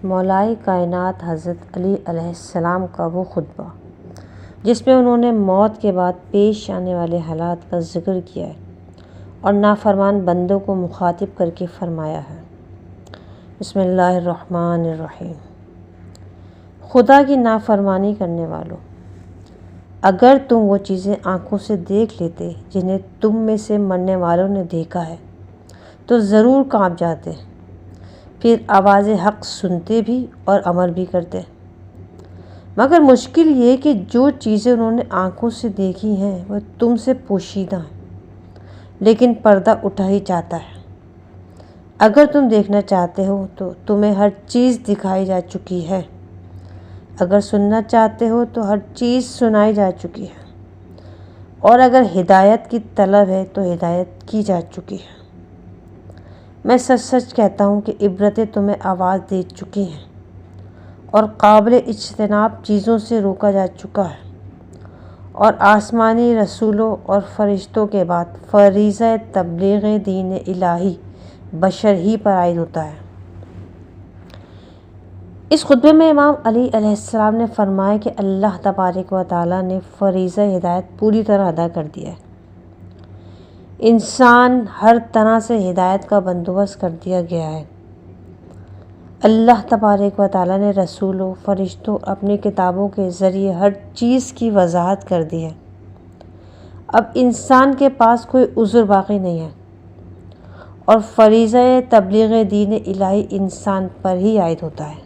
مولائے کائنات حضرت علی علیہ السلام کا وہ خطبہ جس میں انہوں نے موت کے بعد پیش آنے والے حالات کا ذکر کیا ہے اور نافرمان بندوں کو مخاطب کر کے فرمایا ہے۔ بسم اللہ الرحمن الرحیم۔ خدا کی نافرمانی کرنے والوں، اگر تم وہ چیزیں آنکھوں سے دیکھ لیتے جنہیں تم میں سے مرنے والوں نے دیکھا ہے تو ضرور کانپ جاتے، پھر آواز حق سنتے بھی اور عمل بھی کرتے۔ مگر مشکل یہ کہ جو چیزیں انہوں نے آنکھوں سے دیکھی ہیں وہ تم سے پوشیدہ ہیں، لیکن پردہ اٹھا ہی جاتا ہے۔ اگر تم دیکھنا چاہتے ہو تو تمہیں ہر چیز دکھائی جا چکی ہے، اگر سننا چاہتے ہو تو ہر چیز سنائی جا چکی ہے، اور اگر ہدایت کی طلب ہے تو ہدایت کی جا چکی ہے۔ میں سچ سچ کہتا ہوں کہ عبرتیں تمہیں آواز دے چکی ہیں اور قابل اجتناب چیزوں سے روکا جا چکا ہے، اور آسمانی رسولوں اور فرشتوں کے بعد فریضہ تبلیغ دین الہی بشر ہی پر عائد ہوتا ہے۔ اس خطبے میں امام علی علیہ السلام نے فرمایا کہ اللہ تبارک و تعالیٰ نے فریضہ ہدایت پوری طرح ادا کر دیا ہے۔ انسان ہر طرح سے ہدایت کا بندوبست کر دیا گیا ہے۔ اللہ تبارک و تعالیٰ نے رسولوں، فرشتوں، اپنی کتابوں کے ذریعے ہر چیز کی وضاحت کر دی ہے۔ اب انسان کے پاس کوئی عذر باقی نہیں ہے، اور فریضہ تبلیغ دین الہی انسان پر ہی عائد ہوتا ہے۔